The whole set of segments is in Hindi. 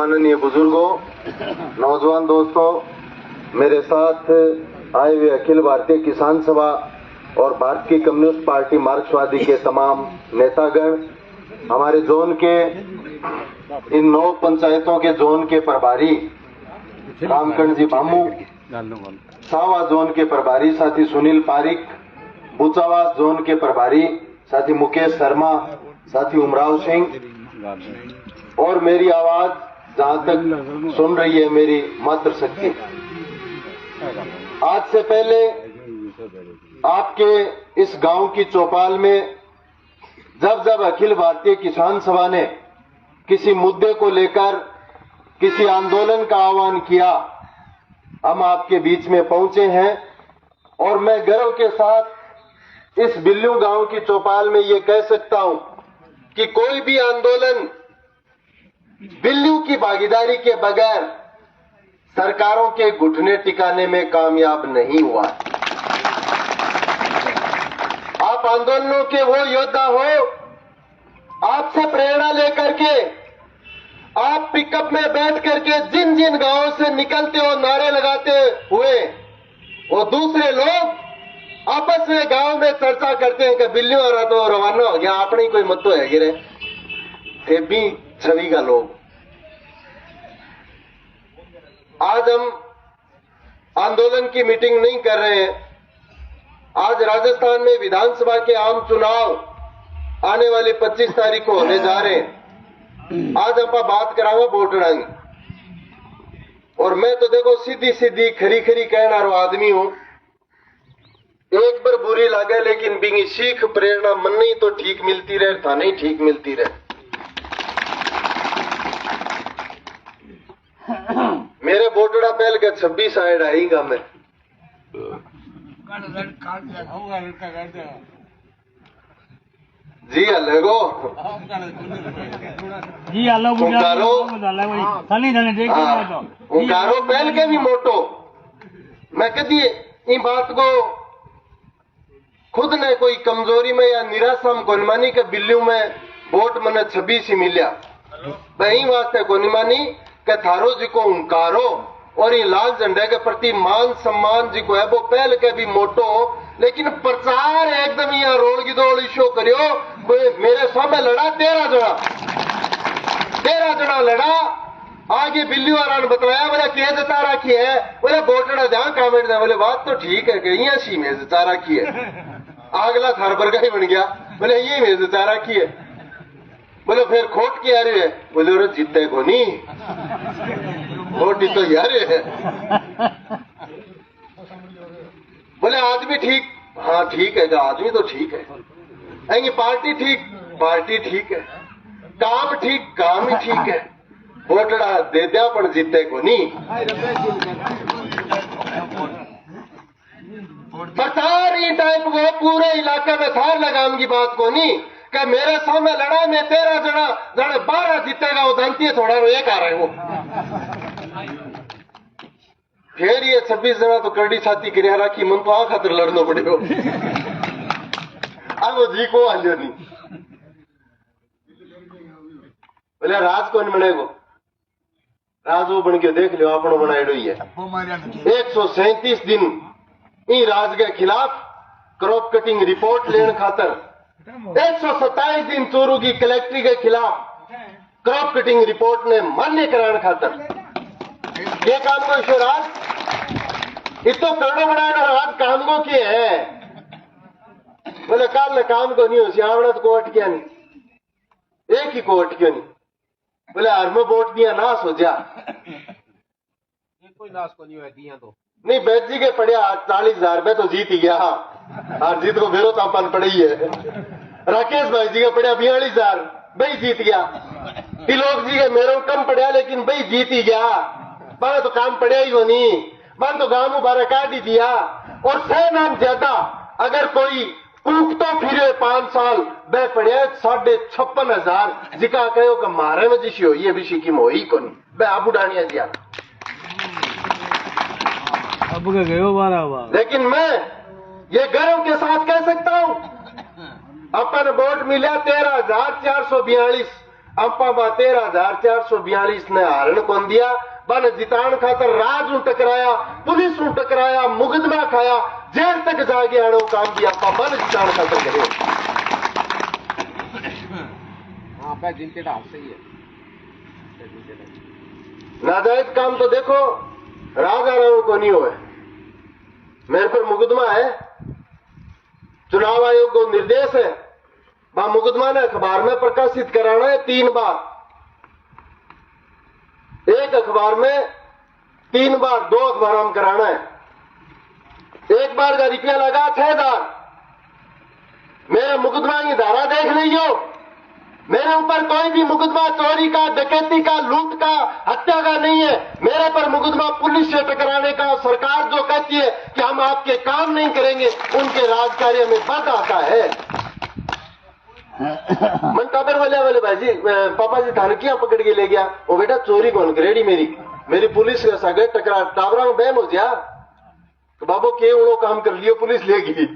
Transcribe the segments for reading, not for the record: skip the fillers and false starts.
माननीय बुजुर्गों, नौजवान दोस्तों, मेरे साथ आए हुए अखिल भारतीय किसान सभा और भारत की कम्युनिस्ट पार्टी मार्क्सवादी के तमाम नेतागण, हमारे जोन के इन 9 पंचायतों के जोन के प्रभारी रामकरण जी भामू, सावा जोन के प्रभारी साथी सुनील पारिक, बुचावास जोन के प्रभारी साथी मुकेश शर्मा, साथी उमराव सिंह और मेरी आवाज जहां तक सुन रही है मेरी मातृशक्ति, आज से पहले आपके इस गांव की चौपाल में जब जब अखिल भारतीय किसान सभा ने किसी मुद्दे को लेकर किसी आंदोलन का आह्वान किया, हम आपके बीच में पहुंचे हैं और मैं गर्व के साथ इस बिल्लू गांव की चौपाल में ये कह सकता हूं कि कोई भी आंदोलन बिल्लू की भागीदारी के बगैर सरकारों के घुटने टिकाने में कामयाब नहीं हुआ। आप आंदोलनों के वो योद्धा हो, आपसे प्रेरणा लेकर के आप पिकअप में बैठ करके जिन जिन गांवों से निकलते हो नारे लगाते हुए वो दूसरे लोग आपस में गांव में चर्चा करते हैं कि बिल्ली आ रहा तो रवाना हो गया, अपनी कोई मत तो है गिरे थे भी छवि का लोग। आज हम आंदोलन की मीटिंग नहीं कर रहे हैं। आज राजस्थान में विधानसभा के आम चुनाव आने वाली 25 तारीख को होने जा रहे हैं। आज हम बात करांगे वोट डांगे और मैं तो देखो सीधी सीधी खरी खरी कहना रो आदमी हूं, एक बार बुरी लगे लेकिन बिंगी सीख प्रेरणा मन नहीं तो ठीक मिलती रहे था नहीं ठीक मिलती रहे। मेरे बोटड़ा पहल के 26 साइड आएगा मैं जी अलगो जी अलग उकारो पहल के भी मोटो। मैं कदी इन बात को खुद ने कोई कमजोरी में या निराशा में कोनी मानी के बिल्लू में वोट मने 26 ही मिलिया, वही वास्ते कोनी मानी के थारो जी को हुंकारो और ये लाल झंडे के प्रति मान सम्मान जी को है वो पहल के भी मोटो। लेकिन प्रचार एकदम यहाँ रोड की दौड़ शो करियो, मेरे सामने लड़ा 13 जना लड़ा। आगे बिल्ली वाला ने बताया बोले के जता रखी है, बोले बोटड़ा ध्यान कामेट दे, बोले बात तो ठीक है कि यहाँ सी में जता रखी है। आगला थार पर ही बन गया, बोले ये में जता रखी है। बोले फिर खोट की आ रही है, बोले और जीते को नहीं खोटी तो यार है। बोले आदमी ठीक, हाँ ठीक है, आदमी तो ठीक है, पार्टी ठीक है, काम ठीक, काम ही ठीक है, वोटड़ा दे दिया पर जीते को नहीं। प्रचार ही टाइप वो पूरे इलाके में थार लगाम की बात को नहीं कि मेरे सामने लड़ा में 13 जना 12 जीतेगा वो जानती है थोड़ा एक आ रहे हो। फिर ये 26 जना तो करड़ी छाती गिरा राखी मन तो आ खातर लड़ना पड़ेगा। अब वो जी को आलियो नहीं, बोले राज कौन बनेगो, राज वो बन के देख लियो अपनो बनाएडो ही है। 137 दिन इन राज के खिलाफ क्रॉप कटिंग रिपोर्ट लेने खातर, 127 दिन चोरू की कलेक्ट्री के खिलाफ क्रॉप कटिंग रिपोर्ट ने मान्य कराने खातर ये काम को ईश्वराज इतो करोड़ों बनाना राज काम को किए है। बोले काल ने काम को नहीं हो सियावड़ा तो कोट किया नहीं, एक ही कोट क्यों नहीं, बोले हर में वोट दिया नाश हो जा, कोई नाश को नहीं हुआ दिया तो नहीं बैठ जी के पड़े 40,000 रुपए तो जीत ही गया। हार जीत को बेरो तापन पड़ी है। राकेश भाई जी का पड़ा 42,000 भाई जीत गया। तिलोक जी के मेरे कम पड़ा लेकिन भाई जीत ही गया, बारे तो काम पड़ा ही वो नहीं, बारे तो गांव बारह काट ही दिया। और 100 नाम ज्यादा अगर कोई पूछतो फिरे 5 साल बह पड़े 56,500 जिका कहो कि मारे में जिशी हो ये विषय की मोही को नहीं बह आबू डानिया दिया। अब गयो बारा। लेकिन मैं ये गर्व के साथ कह सकता हूं अपन वोट मिला 13,442 आपा बा 13,442 ने हारण कौन दिया बन जितान खातर राज टकराया, पुलिस टकराया, मुकदमा खाया, जेल तक जाके आने काम भी आपा बन जितान खातर करे। नाजायज काम तो देखो राजाराओं को नहीं हुए, मेरे पर मुकदमा है, चुनाव आयोग को निर्देश है, वह मुकदमा ने अखबार में प्रकाशित कराना है 3 बार, एक अखबार में 3 बार, 2 अखबार में कराना है। एक बार का रुपया लगा 6,000। मेरे मुकदमा की धारा देख लीजिए, मेरे ऊपर कोई भी मुकदमा चोरी का, डकैती का, लूट का, हत्या का नहीं है। मेरे पर मुकदमा पुलिस से टकराने का। सरकार जो कहती है कि हम आपके काम नहीं करेंगे, उनके राज कार्य में बाधा आता है। मन टाबर वाले भाई जी, पापा जी थानकियां पकड़ के ले गया, वो बेटा चोरी कौन करेड़ी मेरी पुलिस के सगे टकरा टाबरा में बहन हो जा, तो बाबू के उड़ो काम कर लियो, पुलिस लेगी।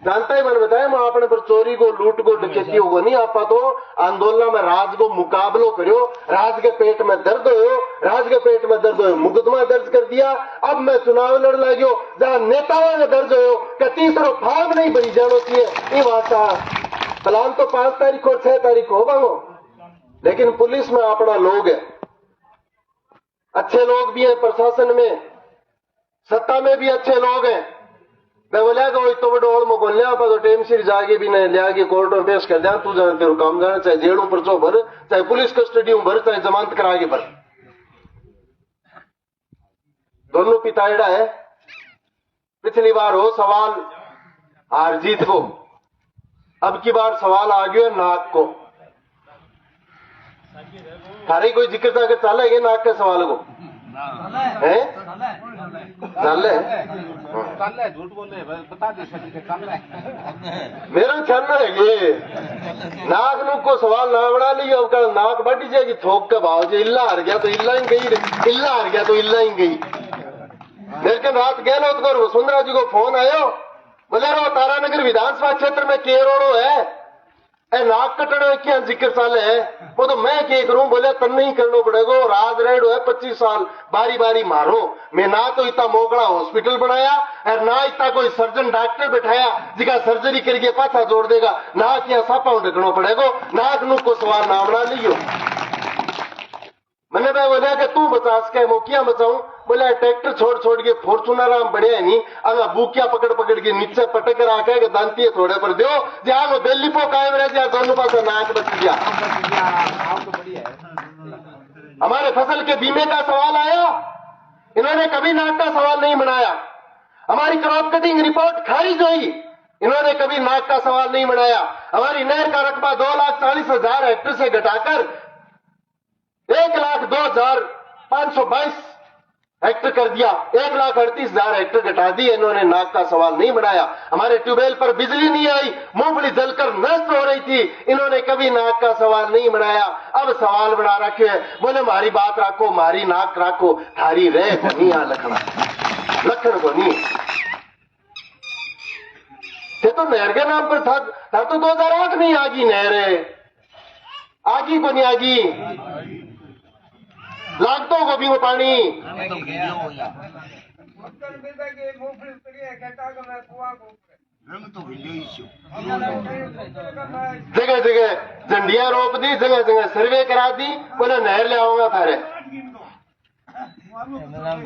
जानता ही मैंने बताया, मैं अपने पर चोरी को, लूट को, डकैती होगा नहीं। आपा तो आंदोलन में राज को मुकाबलो करो, राज के पेट में दर्द हो, राज के पेट में दर्द हो, मुकदमा दर्ज कर दिया। अब मैं चुनाव लड़ लाग्यो, जहां नेताओं ने दर्ज हो कि तीसरो फार्म नहीं बनी जानो चाहिए, ये बात प्लान तो 5 तारीख और 6 तारीख हो बांगो, लेकिन पुलिस में अपना लोग है, अच्छे लोग भी हैं, प्रशासन में, सत्ता में भी अच्छे लोग हैं। मैं बोला तो बड़ोड़ में बोल लिया, तो टेम सिर जाके भी नहीं लिया कि कोर्ट में पेश कर दिया, तू जाने तेरे काम जाना, चाहे जेलों पर चो भर, चाहे पुलिस कस्टडी में भर, चाहे जमानत करा के भर, दोनों पिताइड़ा है। पिछली बार हो सवाल हार जीत को, अब की बार सवाल आ गया नाक को। थारे कोई जिक्र जाकर चालेगा नाक के सवाल को है? झूठ बोल रहे बता दे, मेरा छानना है ये नाक नूक को सवाल ना बना ली। अब कल नाक बढ़ जाएगी थोक के भाव से, इल्ला हार गया तो इल्ला ही गई, इल्ला हार गया तो इल्ला ही गई। लेकिन रात गए ना तो वसुंधरा जी को फोन आयो, बोले रो तारानगर विधानसभा क्षेत्र में के रोड़ो है, ए नाक कटने क्या जिक्र साल है, वो तो मैं क्या करूं। बोले तन नहीं करना पड़ेगा, राज रेडो है 25 साल बारी बारी मारो। मैं ना तो इतना मोगड़ा हॉस्पिटल बनाया और ना इतना कोई सर्जन डॉक्टर बैठाया जिका सर्जरी करके पाछा जोड़ देगा, ना क्या सापा ढकना पड़ेगा, नाक नूक को सवाल ना बना लियो। मैंने भाई बोला कि तू बचा सके, वो क्या बचाऊं। बोला ट्रैक्टर छोड़ के फॉर्चूनर में बढ़िया नहीं, अगर बूकिया पकड़ के नीचे पटक रखे दांती थोड़े पर दो जहां वो बेली पो कायम रह जाए, दोनों पास नाक बच गया। हमारे फसल के बीमे का सवाल आया, इन्होंने कभी नाक का सवाल नहीं बनाया। हमारी क्रॉप कटिंग रिपोर्ट खारिज हुई, इन्होंने कभी नाक का सवाल नहीं बनाया। हमारी नहर का रकबा 2,40,000 हेक्टेयर से घटाकर 1,02,522 हेक्टर कर दिया, 1,38,000 हेक्टर घटा दिए, इन्होंने नाक का सवाल नहीं बनाया। हमारे ट्यूबवेल पर बिजली नहीं आई, मूंगफली जलकर नष्ट हो रही थी, इन्होंने कभी नाक का सवाल नहीं बनाया। अब सवाल बना रखे हैं, बोले हमारी बात रखो, हमारी नाक रखो, थारी रह को नहीं आ लखन को नहीं। ये तो नहर के नाम पर था तो 2008 में आगी नहर आगी को नहीं आगी, लागतों को भी वो पानी। जगह जगह झंडियां रोप दी, जगह जगह सर्वे करा दी, बोले नहर ले आऊंगा थारे।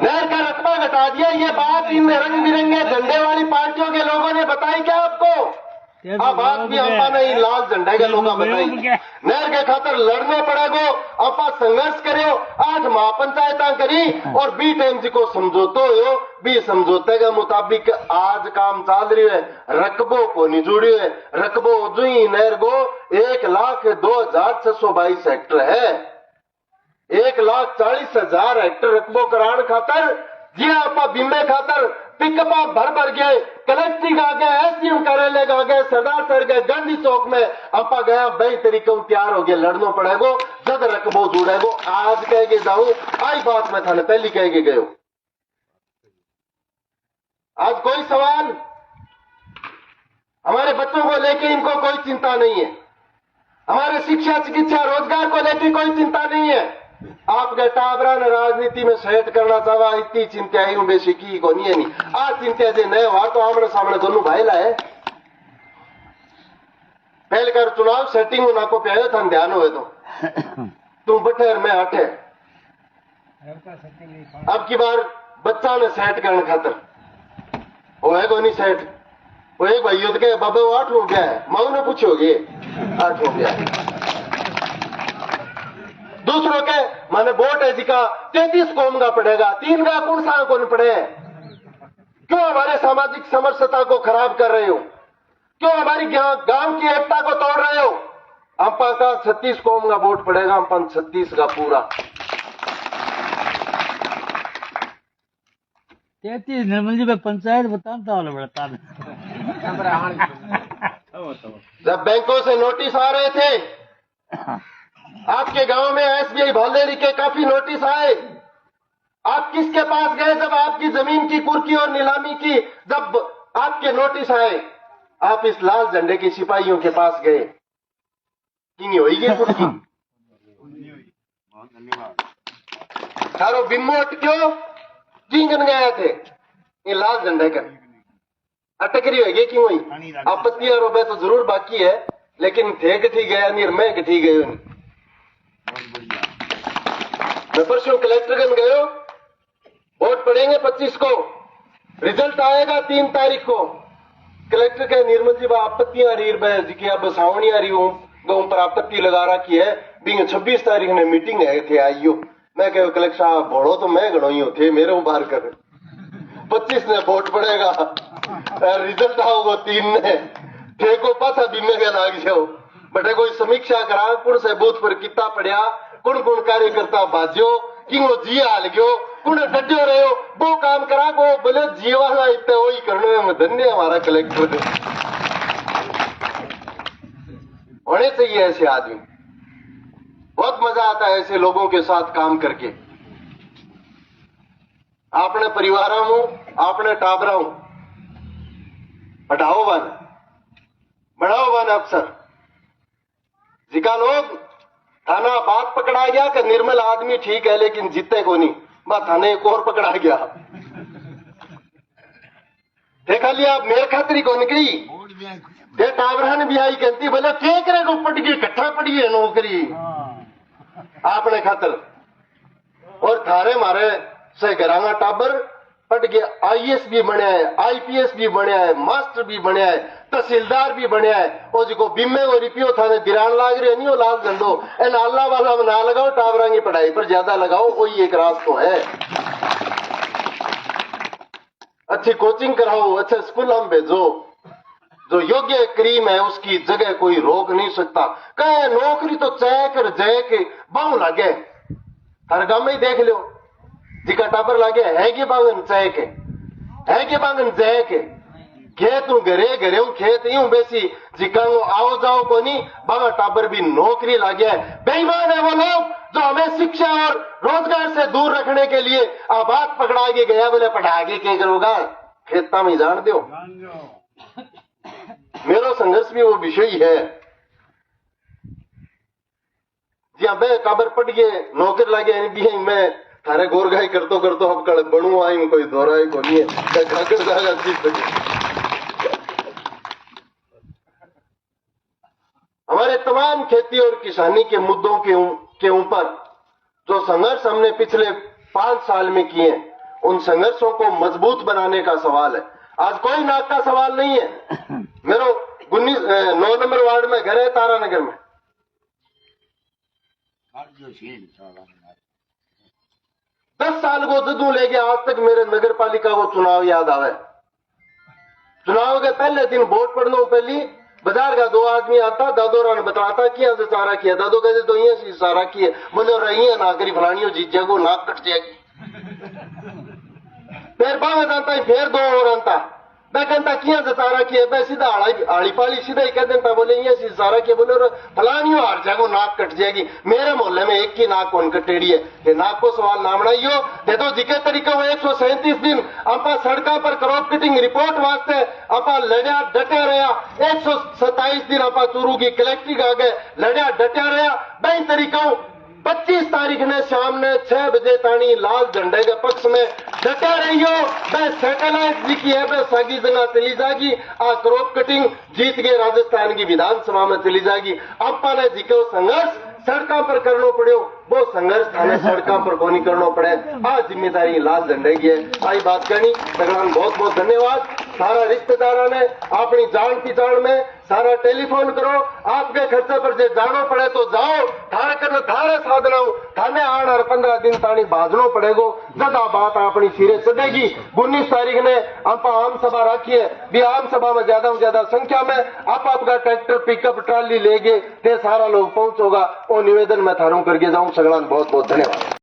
नहर का रकबा घटा दिया। ये बात इन रंग बिरंगे झंडे वाली पार्टियों के लोगों ने बताई क्या आपको? हाँ, बात भी आपा नहीं लाल झंडे के लोग बताई। नहर के खातर लड़ने पड़ेगो, आपा संघर्ष करो। आज महापंचायत करी और बी टाइम जी को समझौतो हो, बी समझौते के मुताबिक आज काम चाल रही है। रकबो को नहीं जुड़ी है, रकबो जो ही नहर को 1,02,622 हेक्टर है, 1,40,000 हेक्टर रकबो कराण खातर जी आपा बीमे खातर पिकअपा भर गए, कलेक्ट्रिक आ गए, एसडीएम कार्यालय आ गए, सरदार सर गए, गांधी चौक में आपा गया, बई तरीकों तैयार हो गया, लड़ना पड़ेगो, जद रकबो जुड़ेगो। आज कह के जाऊं, आई बात मैं थाने पहली कह के गयो। आज कोई सवाल हमारे बच्चों को लेके इनको कोई चिंता नहीं है। हमारे शिक्षा चिकित्सा रोजगार को लेकर कोई चिंता नहीं है। आपके टाबरा ने राजनीति में सेट करना चाहवा इतनी चिंता ही बेसी की को नहीं है नहीं आ चिंता जे नए हुआ तो आमने सामने दोनों भाई लाए पहले कर चुनाव सेटिंग ना को प्यायो था ध्यान हुए तो तुम बठेर में हटे अब की बार बच्चा ने सेट करने खातर वो है को नहीं सेट वो एक भाई युद्ध के बाबे वो 8 हो गया है माऊ ने पूछोगे 8 हो गया है दूसरों के माने वोट है जी का 33 कौम का पड़ेगा 3 का कौन सा कौन पड़े क्यों हमारे सामाजिक समरसता को खराब कर रहे हो क्यों हमारी गांव की एकता को तोड़ रहे हो अंपा का 36 कौम का वोट पड़ेगा अंपन 36 का पूरा 33 निर्मल जी पे पंचायत बताता वाला बड़ा जब बैंकों से नोटिस आ रहे थे आपके गांव में एसबीआई भालेरी के काफी नोटिस आए आप किसके पास गए जब आपकी जमीन की कुर्की और नीलामी की जब आपके नोटिस आए आप इस लाल झंडे के सिपाहियों के पास गए कि नहीं होगी कुर्की सारो बिमोट क्यों जींगन गए थे ये लाल झंडे का अटक रही होगी क्यों हुई आपत्ति आरोप तो जरूर बाकी है लेकिन थे कठी गया नहीं मैं कठी गयो नहीं मैं परसों कलेक्टरगंज गयो वोट पड़ेंगे 25 को रिजल्ट आएगा 3 तारीख को कलेक्टर के निर्मल जी आपत्तियां आ रही जी की अब सावणी आ रही हूं गौ पर आपत्ति लगा रखी है बिंग 26 तारीख ने मीटिंग है थे आइयो मैं कहो कलेक्टर साहब भोड़ो तो मैं गणो ही थे मेरे बाहर कर 25 ने वोट पड़ेगा रिजल्ट आओगे 3 ने थे को पासा बीमे के लाग जाओ बटे कोई समीक्षा करा कुण से बूथ पर कितना पड़िया कुण कुण कार्यकर्ता बाजो किंगो जी हाल गयो कुण डड्यो रहो वो काम करा को बोले जीवा इतने वही करने में धन्य हमारा कलेक्टर होने चाहिए ऐसे आदमी बहुत मजा आता है ऐसे लोगों के साथ काम करके आपने परिवार हूं आपने टाबरा हूं बढ़ाओ वन अफसर जिका लोग थाना बात पकड़ा गया कि निर्मल आदमी ठीक है लेकिन जीते को नहीं बस थाने एक और पकड़ा गया देखा लिया आप मेरे खातरी को निकली दे टाबरा ने भी आई कहती बोले क्या करे को पट गई कट्ठा पड़ी है नौकरी आपने खातर और थारे मारे से घरांगा टाबर पट गया आईएएस भी बनया है आईपीएस भी बनया है मास्टर भी बनया है तहसीलदार भी बनया है और जो बिम्मे और रिपियो थाने दिरान लाग रहे नहीं हो लाल झंडो एन अल्लाह वाला में ना लगाओ टाबरा की पढ़ाई पर ज्यादा लगाओ कोई एक रास्ता है अच्छी कोचिंग कराओ अच्छे स्कूल हम भेजो जो योग्य क्रीम है उसकी जगह कोई रोक नहीं सकता कहे नौकरी तो चय कर जय के बाऊ लागे हर गांव में देख लो जिका टाबर लागे है कि बांगन चय के है कि बांगन जय के खेत घरे घरे खेत यूं बेसी जिका आओ जाओ को नहीं बाबा टाबर भी नौकरी लागे बेईमान है वो लोग जो हमें शिक्षा और रोजगार से दूर रखने के लिए आबाद पकड़ा के गया बोले पढ़ा के क्या करोगा खेता में जान दो मेरा संघर्ष भी वो विषय है जी हाँ मैं काबर पड़ गए नौकरी लागे भी मैं थारे गोरगाई करतो अब कल बनू आई कोई दोहराई को नहीं है खाकर जाएगा चीज हमारे तमाम खेती और किसानी के मुद्दों के ऊपर जो संघर्ष हमने पिछले 5 साल में किए उन संघर्षों को मजबूत बनाने का सवाल है आज कोई नाक का सवाल नहीं है मेरा 9 नंबर वार्ड में घर है तारानगर में 10 साल को जदू ले गया आज तक मेरे नगर पालिका को चुनाव याद आवे चुनाव के पहले दिन वोट पड़ने पहली बाजार का 2 आदमी आता दादोरा ने बताता किया से सारा किया दादो कहते तो ये से सारा किया बोले रही है नाकरी फलानी जीत जाएगो नाक कट जाएगी फिर बाग आता फिर 2 और आता मैं कहता किया जता रखी है, मैं सीधा आड़ी पाली सीधा ही कह देता, बोले ये सी सारा के बोले फलानी हार जाएगो नाक कट जाएगी। मेरे मोहल्ले में एक की नाक कौन कटेड़ी है, ये नाक को सवाल ना बनाइयो। दे दो जिके तरीके वो 137 दिन आपा सड़का पर क्रॉप कटिंग रिपोर्ट वास्ते आपा लड़िया डटा रहा। 127 दिन आपा चूरू की कलेक्ट्री आगे लड़िया डटा रहा। बई तरीका 25 तारीख ने शाम ने 6 बजे तानी लाल झंडे के पक्ष में डटा रही हो। मैं सैटेलाइट लिखी है, मैं सागी जना चली जाएगी। आ क्रॉप कटिंग जीत के राजस्थान की विधानसभा में चली जाएगी। आपा ने जिको संघर्ष सड़कों पर करना पड़ो, वो संघर्ष थाने सड़कों पर को नहीं करना पड़े। आज जिम्मेदारी लाल झंडे की है। आई बात करनी सगला बहुत बहुत धन्यवाद। सारा रिश्तेदारा ने अपनी जान पहचान में सारा टेलीफोन करो। आपके खर्चे पर जे जानो पड़े तो जाओ, थारे कर थारे साधना थाने 8 और 15 दिन तानी बाजनो पड़ेगो। ज्यादा बात अपनी सिरे चढ़ेगी। 19 तारीख ने आप आम सभा रखी है, भी आम सभा में ज्यादा से ज्यादा संख्या में आप आपका ट्रैक्टर पिकअप ट्राली लेके ते सारा लोग पहुंचोगा। वो निवेदन मैं थारों करके जाऊं। सगला बहुत बहुत धन्यवाद।